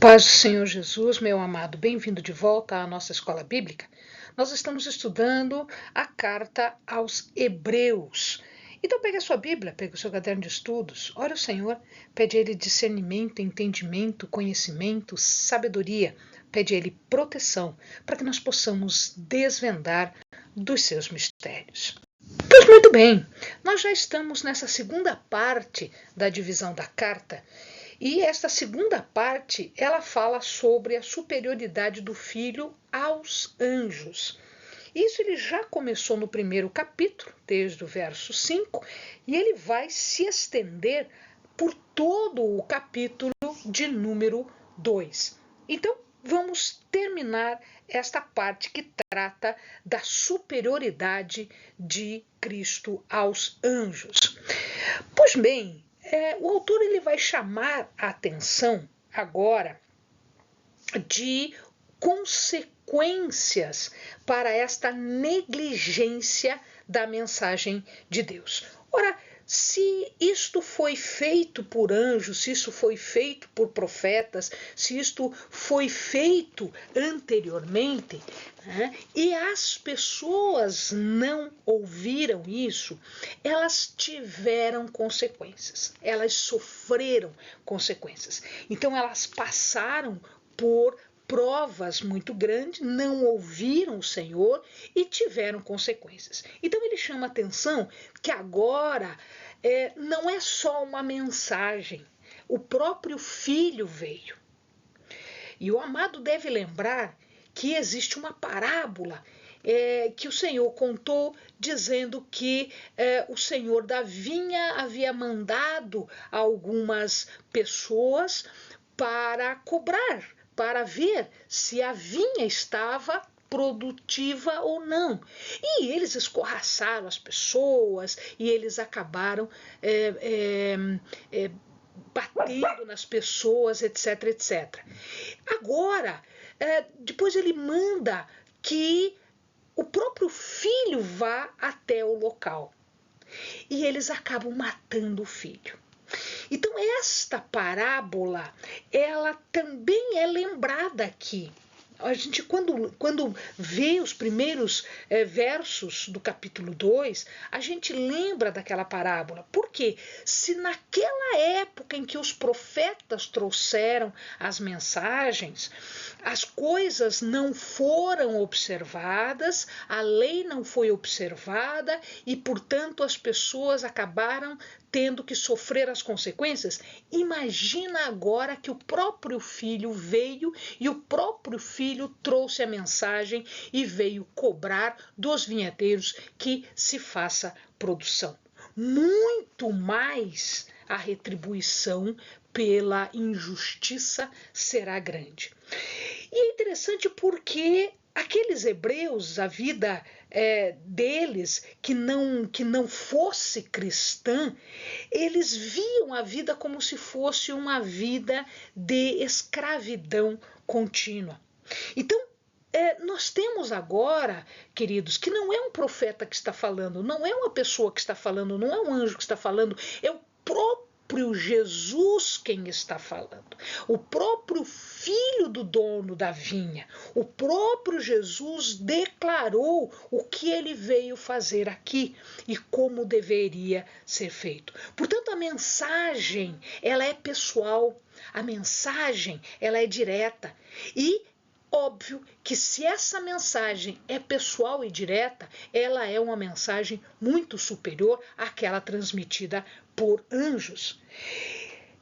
Paz do Senhor Jesus, meu amado, bem-vindo de volta à nossa escola bíblica. Nós estamos estudando a carta aos Hebreus. Então pegue a sua Bíblia, pegue o seu caderno de estudos, ore ao Senhor, pede a Ele discernimento, entendimento, conhecimento, sabedoria, pede a Ele proteção, para que nós possamos desvendar dos seus mistérios. Pois muito bem, nós já estamos nessa segunda parte da divisão da carta. E esta segunda parte, ela fala sobre a superioridade do Filho aos anjos. Isso ele já começou no primeiro capítulo, desde o verso 5, e ele vai se estender por todo o capítulo de número 2. Então, vamos terminar esta parte que trata da superioridade de Cristo aos anjos. Pois bem, o autor ele vai chamar a atenção agora de consequências para esta negligência da mensagem de Deus. Ora, se isto foi feito por anjos, se isso foi feito por profetas, se isto foi feito anteriormente, né, e as pessoas não ouviram isso, elas tiveram consequências, elas sofreram consequências. Então elas passaram por provas muito grandes, não ouviram o Senhor e tiveram consequências. Então ele chama atenção que agora não é só uma mensagem, o próprio Filho veio. E o amado deve lembrar que existe uma parábola que o Senhor contou, dizendo que o Senhor da vinha havia mandado algumas pessoas para cobrar, para ver se a vinha estava produtiva ou não. E eles escorraçaram as pessoas e eles acabaram batendo nas pessoas, etc, etc. Agora, depois ele manda que o próprio filho vá até o local. E eles acabam matando o filho. Então esta parábola, ela também é lembrada aqui. A gente, quando vê os primeiros versos do capítulo 2, a gente lembra daquela parábola. Por quê? Se naquela época em que os profetas trouxeram as mensagens, as coisas não foram observadas, a lei não foi observada e, portanto, as pessoas acabaram tendo que sofrer as consequências, imagina agora que o próprio filho veio e o próprio filho trouxe a mensagem e veio cobrar dos vinheteiros que se faça produção. Muito mais a retribuição pela injustiça será grande. E é interessante porque aqueles hebreus, a vida deles, que não fosse cristã, eles viam a vida como se fosse uma vida de escravidão contínua. Então, nós temos agora, queridos, que não é um profeta que está falando, não é uma pessoa que está falando, não é um anjo que está falando, é o próprio Jesus quem está falando, o próprio filho do dono da vinha, o próprio Jesus declarou o que ele veio fazer aqui e como deveria ser feito. Portanto, a mensagem, ela é pessoal, a mensagem, ela é direta e óbvio que se essa mensagem é pessoal e direta, ela é uma mensagem muito superior àquela transmitida por anjos.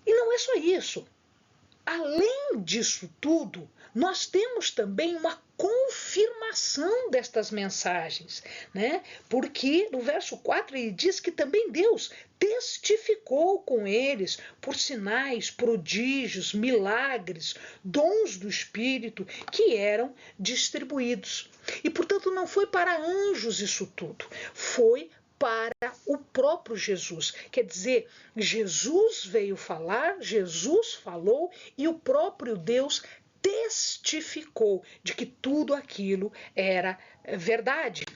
E não é só isso. Além disso tudo, nós temos também uma confirmação destas mensagens, né? Porque no verso 4 ele diz que também Deus testificou com eles por sinais, prodígios, milagres, dons do Espírito que eram distribuídos. E, portanto, não foi para anjos isso tudo, foi para o próprio Jesus. Quer dizer, Jesus veio falar, Jesus falou e o próprio Deus testificou de que tudo aquilo era verdade.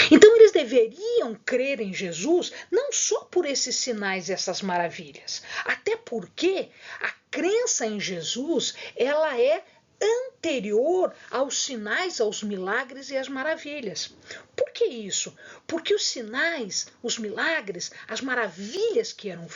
Então eles deveriam crer em Jesus não só por esses sinais e essas maravilhas, até porque a crença em Jesus, ela é anterior aos sinais, aos milagres e às maravilhas. Por que isso? Porque os sinais, os milagres, as maravilhas que eram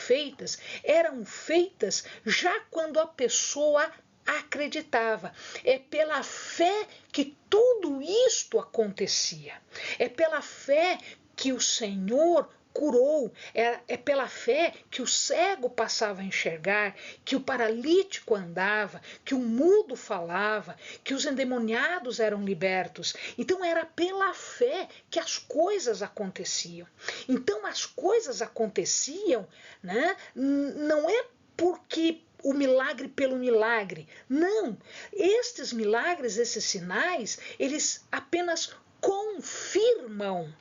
feitas já quando a pessoa acreditava. É pela fé que tudo isto acontecia. É pela fé que o Senhor curou, é pela fé que o cego passava a enxergar, que o paralítico andava, que o mudo falava, que os endemoniados eram libertos. Então era pela fé que as coisas aconteciam. Então as coisas aconteciam, né? Não é porque o milagre pelo milagre. Não. Estes milagres, esses sinais, eles apenas confirmam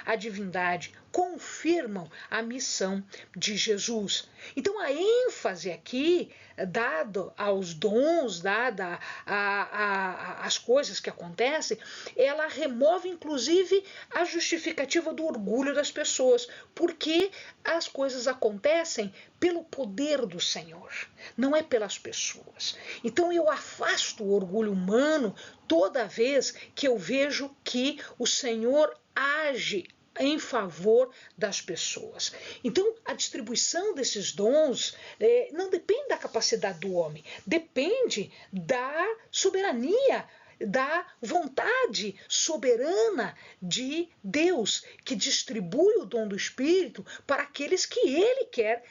a divindade, confirmam a missão de Jesus. Então a ênfase aqui, dada aos dons, dada às coisas que acontecem, ela remove inclusive a justificativa do orgulho das pessoas, porque as coisas acontecem pelo poder do Senhor, não é pelas pessoas. Então eu afasto o orgulho humano toda vez que eu vejo que o Senhor age em favor das pessoas. Então, a distribuição desses dons não depende da capacidade do homem, depende da soberania, da vontade soberana de Deus, que distribui o dom do Espírito para aqueles que Ele quer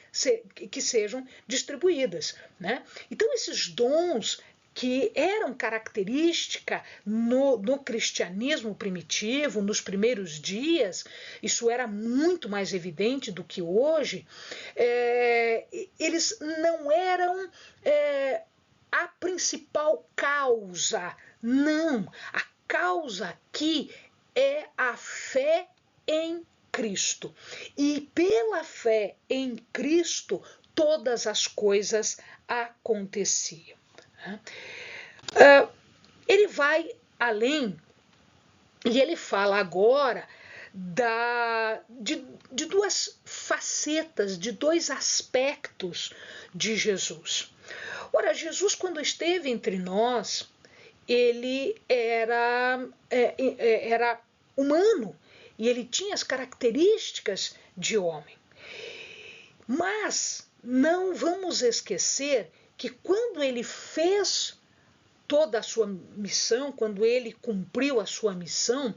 que sejam distribuídas, né? Então, esses dons que eram característica no cristianismo primitivo, nos primeiros dias, isso era muito mais evidente do que hoje, eles não eram a principal causa, não. A causa aqui é a fé em Cristo. E pela fé em Cristo, todas as coisas aconteciam. Ele vai além e ele fala agora de duas facetas, de dois aspectos de Jesus. Ora, Jesus, quando esteve entre nós, ele era humano e ele tinha as características de homem. Mas não vamos esquecer que quando ele fez toda a sua missão, quando ele cumpriu a sua missão,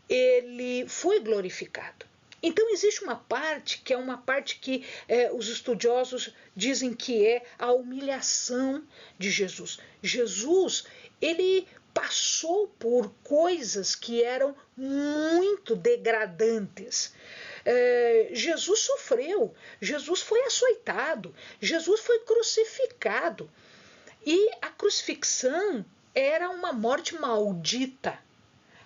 ele foi glorificado. Então existe uma parte que é uma parte que os estudiosos dizem que é a humilhação de Jesus. Jesus, ele passou por coisas que eram muito degradantes. Jesus sofreu, Jesus foi açoitado, Jesus foi crucificado. E a crucifixão era uma morte maldita.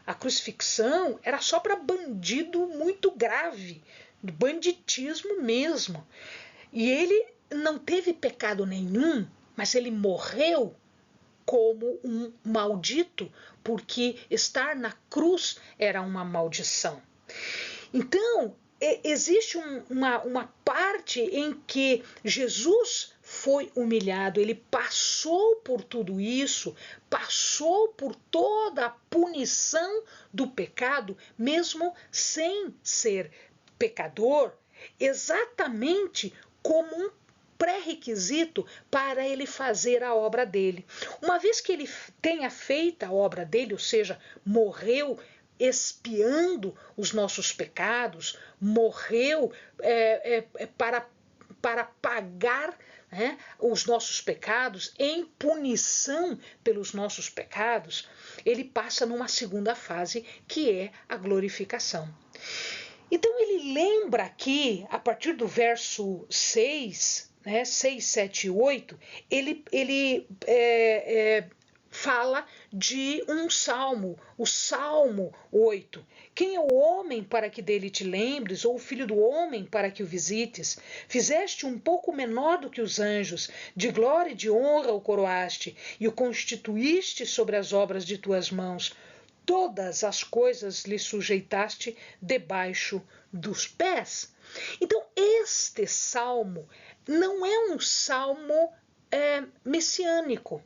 A crucifixão era só para bandido muito grave, banditismo mesmo. E ele não teve pecado nenhum, mas ele morreu como um maldito, porque estar na cruz era uma maldição. Então, existe uma parte em que Jesus foi humilhado, ele passou por tudo isso, passou por toda a punição do pecado, mesmo sem ser pecador, exatamente como um pré-requisito para ele fazer a obra dele. Uma vez que ele tenha feito a obra dele, ou seja, morreu expiando os nossos pecados, morreu para pagar os nossos pecados, em punição pelos nossos pecados, ele passa numa segunda fase, que é a glorificação. Então ele lembra aqui, a partir do verso 6, 6, 7 e 8, ele fala de um salmo, o Salmo 8. Quem é o homem para que dele te lembres, ou o filho do homem para que o visites? Fizeste um pouco menor do que os anjos, de glória e de honra o coroaste, e o constituíste sobre as obras de tuas mãos. Todas as coisas lhe sujeitaste debaixo dos pés. Então, este salmo não é um salmo messiânico,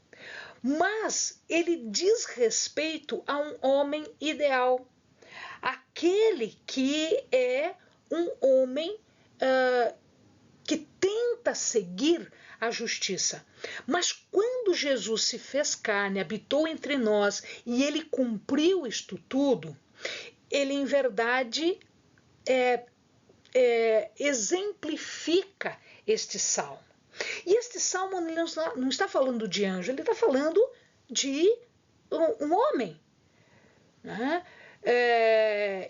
mas ele diz respeito a um homem ideal, aquele que é um homem que tenta seguir a justiça. Mas quando Jesus se fez carne, habitou entre nós e ele cumpriu isto tudo, ele em verdade exemplifica este salmo. E este salmo não está falando de anjo, ele está falando de um homem. Né?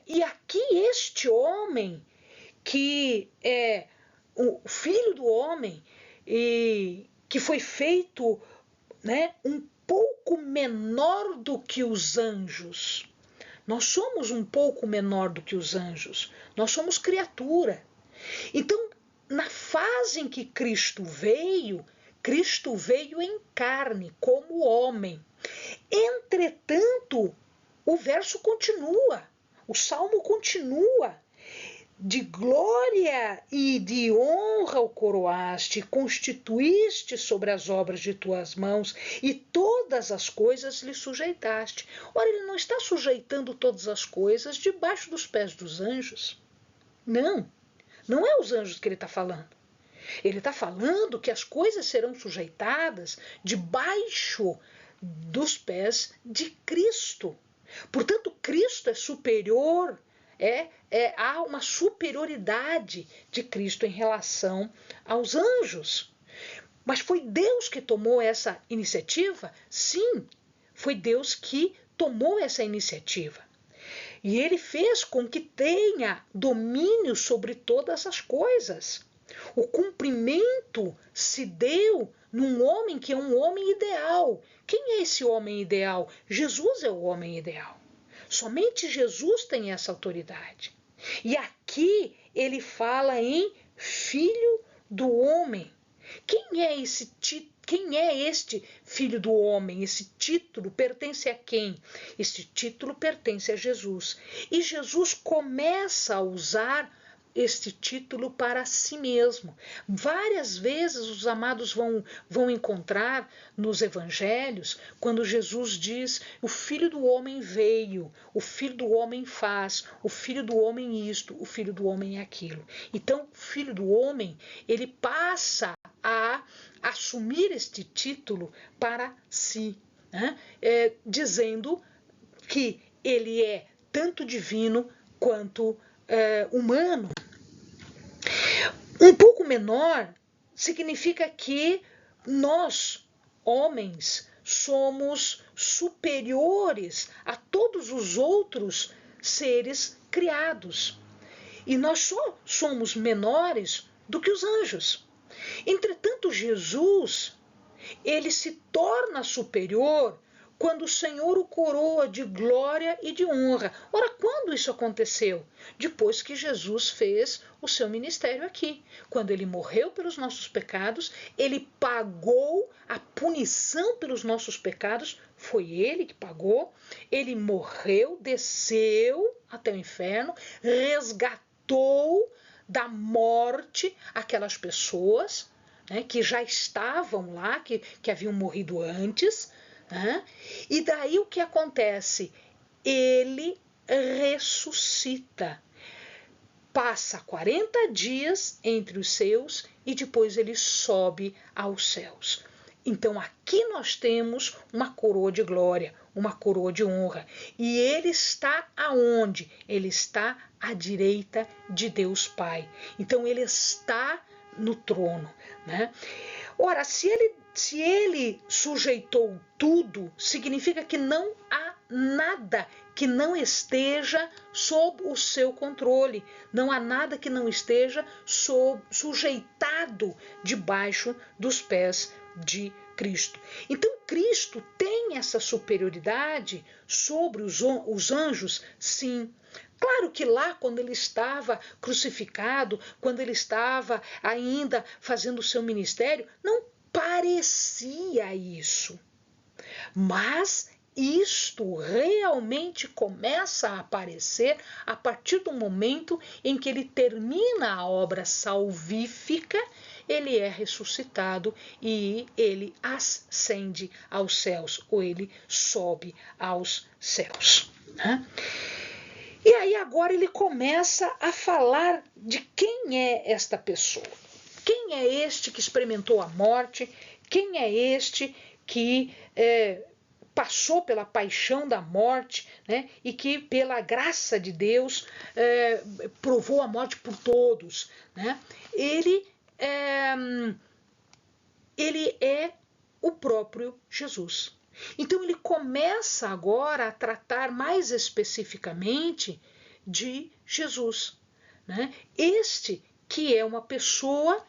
E aqui este homem, que é o filho do homem, e que foi feito, né, um pouco menor do que os anjos. Nós somos um pouco menor do que os anjos. Nós somos criatura. Então, na fase em que Cristo veio em carne, como homem. Entretanto, o verso continua, o salmo continua. De glória e de honra o coroaste, constituíste sobre as obras de tuas mãos, e todas as coisas lhe sujeitaste. Ora, ele não está sujeitando todas as coisas debaixo dos pés dos anjos. Não, não é os anjos que ele está falando. Ele está falando que as coisas serão sujeitadas debaixo dos pés de Cristo. Portanto, Cristo é superior. Há uma superioridade de Cristo em relação aos anjos. Mas foi Deus que tomou essa iniciativa? Sim, foi Deus que tomou essa iniciativa. E ele fez com que tenha domínio sobre todas as coisas. O cumprimento se deu num homem que é um homem ideal. Quem é esse homem ideal? Jesus é o homem ideal. Somente Jesus tem essa autoridade. E aqui ele fala em filho do homem. Quem é este filho do homem? Esse título pertence a quem? Esse título pertence a Jesus. E Jesus começa a usar este título para si mesmo. Várias vezes os amados vão encontrar nos evangelhos, quando Jesus diz: o Filho do Homem veio, o Filho do Homem faz, o Filho do Homem isto, o Filho do Homem aquilo. Então, o Filho do Homem, ele passa a assumir este título para si, né? Dizendo que ele é tanto divino quanto humano. Um pouco menor significa que nós, homens, somos superiores a todos os outros seres criados. E nós só somos menores do que os anjos. Entretanto, Jesus, ele se torna superior quando o Senhor o coroa de glória e de honra. Ora, quando isso aconteceu? Depois que Jesus fez o seu ministério aqui. Quando ele morreu pelos nossos pecados, ele pagou a punição pelos nossos pecados, foi ele que pagou. Ele morreu, desceu até o inferno, resgatou da morte aquelas pessoas, né, que já estavam lá, que haviam morrido antes. E daí o que acontece? Ele ressuscita. Passa 40 dias entre os seus e depois ele sobe aos céus. Então aqui nós temos uma coroa de glória, uma coroa de honra. E ele está aonde? Ele está à direita de Deus Pai. Então ele está no trono, né? Ora, se ele sujeitou tudo, significa que não há nada que não esteja sob o seu controle. Não há nada que não esteja sujeitado debaixo dos pés de Cristo. Então, Cristo tem essa superioridade sobre os anjos, sim. Claro que lá, quando ele estava crucificado, quando ele estava ainda fazendo o seu ministério, não parecia isso. Mas isto realmente começa a aparecer a partir do momento em que ele termina a obra salvífica, ele é ressuscitado e ele ascende aos céus, ou ele sobe aos céus, né? E aí agora ele começa a falar de quem é esta pessoa. Quem é este que experimentou a morte? Quem é este que passou pela paixão da morte, né, e que pela graça de Deus provou a morte por todos, né? Ele é o próprio Jesus. Então ele começa agora a tratar mais especificamente de Jesus, né? Este que é uma pessoa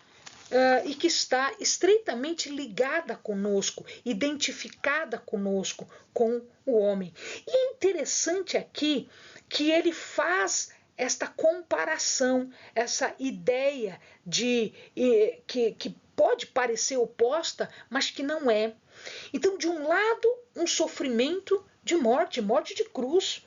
e que está estreitamente ligada conosco, identificada conosco, com o homem. E é interessante aqui que ele faz esta comparação, essa ideia de que pode parecer oposta, mas que não é. Então, de um lado, um sofrimento de morte de cruz,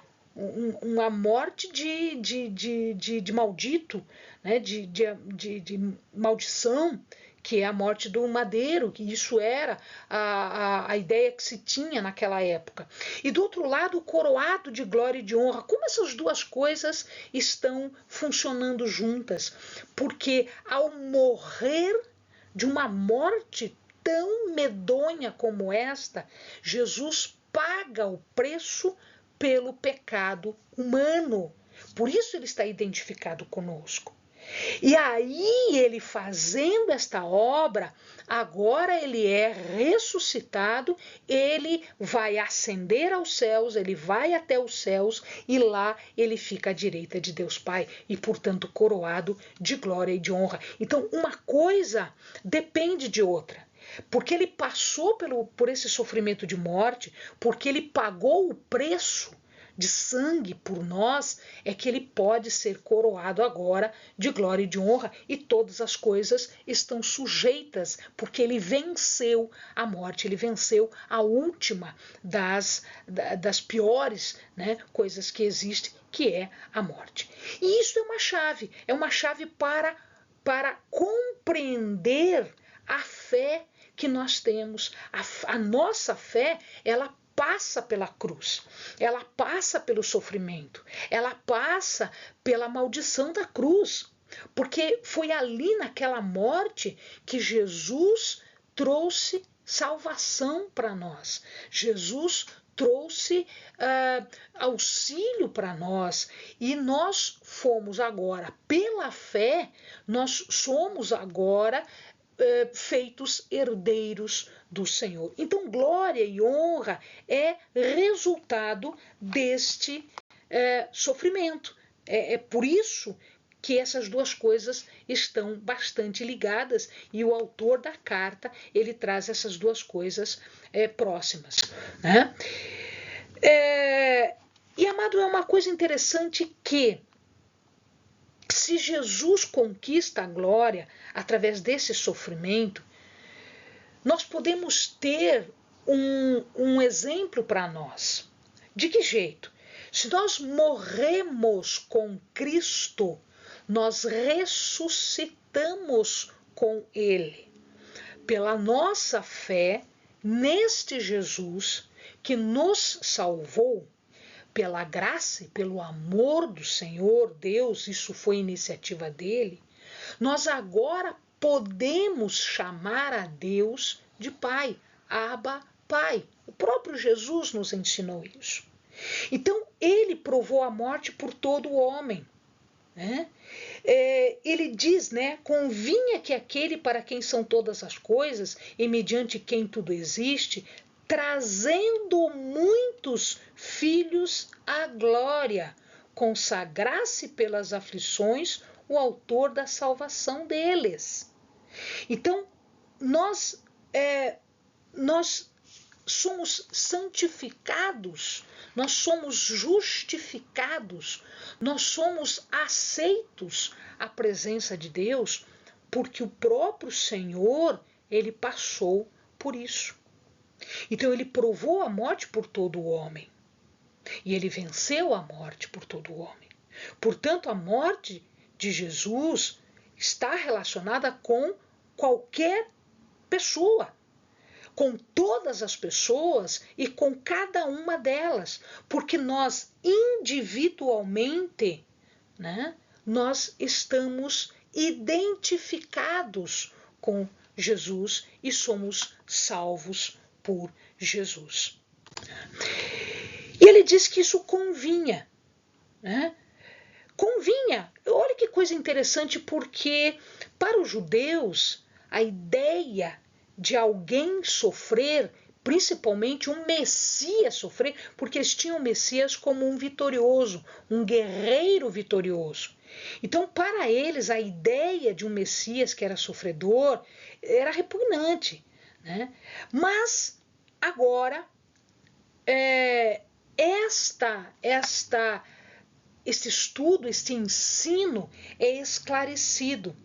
uma morte de maldito, né? de maldição, que é a morte do madeiro, que isso era a ideia que se tinha naquela época. E do outro lado, o coroado de glória e de honra. Como essas duas coisas estão funcionando juntas? Porque ao morrer de uma morte tão medonha como esta, Jesus paga o preço pelo pecado humano. Por isso ele está identificado conosco. E aí ele fazendo esta obra, agora ele é ressuscitado, ele vai ascender aos céus, ele vai até os céus e lá ele fica à direita de Deus Pai e, portanto, coroado de glória e de honra. Então, uma coisa depende de outra. Porque ele passou por esse sofrimento de morte, porque ele pagou o preço de sangue por nós, é que ele pode ser coroado agora de glória e de honra, e todas as coisas estão sujeitas, porque ele venceu a morte, ele venceu a última das piores, né, coisas que existem, que é a morte. E isso é uma chave para compreender a fé que nós temos. A nossa fé, ela passa pela cruz, ela passa pelo sofrimento, ela passa pela maldição da cruz, porque foi ali naquela morte que Jesus trouxe salvação para nós. Jesus trouxe auxílio para nós e nós fomos agora, pela fé, nós somos agora feitos herdeiros do Senhor. Então, glória e honra é resultado deste sofrimento. É por isso que essas duas coisas estão bastante ligadas e o autor da carta ele traz essas duas coisas próximas, né? E, amado, é uma coisa interessante que se Jesus conquista a glória através desse sofrimento, nós podemos ter um exemplo para nós. De que jeito? Se nós morremos com Cristo, nós ressuscitamos com Ele. Pela nossa fé neste Jesus que nos salvou, pela graça e pelo amor do Senhor Deus, isso foi iniciativa dele, nós agora podemos chamar a Deus de Pai, Abba, Pai. O próprio Jesus nos ensinou isso. Então, ele provou a morte por todo o homem, né? Ele diz, né, convinha que aquele para quem são todas as coisas e mediante quem tudo existe, trazendo muitos filhos à glória, consagrasse pelas aflições o autor da salvação deles. Então, nós somos santificados, nós somos justificados, nós somos aceitos à presença de Deus, porque o próprio Senhor, ele passou por isso. Então ele provou a morte por todo o homem. E ele venceu a morte por todo o homem. Portanto, a morte de Jesus está relacionada com qualquer pessoa, com todas as pessoas e com cada uma delas, porque nós individualmente, né, nós estamos identificados com Jesus e somos salvos por Jesus. E ele diz que isso convinha, né? Convinha. Olha que coisa interessante, porque para os judeus a ideia de alguém sofrer, principalmente um Messias sofrer, porque eles tinham o Messias como um vitorioso, um guerreiro vitorioso. Então, para eles, a ideia de um Messias que era sofredor era repugnante, né? Mas, agora, este estudo, este ensino é esclarecido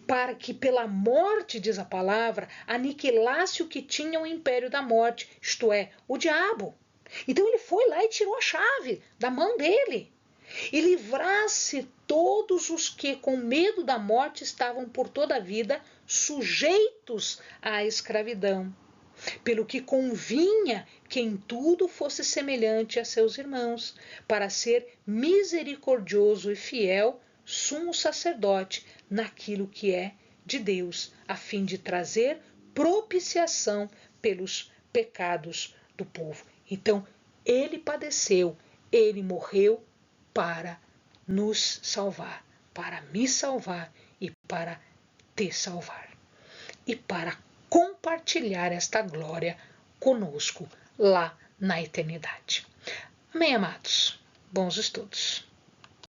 para que pela morte, diz a palavra, aniquilasse o que tinha o império da morte, isto é, o diabo. Então ele foi lá e tirou a chave da mão dele e livrasse todos os que com medo da morte estavam por toda a vida sujeitos à escravidão. Pelo que convinha que em tudo fosse semelhante a seus irmãos, para ser misericordioso e fiel, sumo sacerdote naquilo que é de Deus, a fim de trazer propiciação pelos pecados do povo. Então, ele padeceu, ele morreu para nos salvar, para me salvar e para te salvar. E para compartilhar esta glória conosco lá na eternidade. Amém, amados? Bons estudos.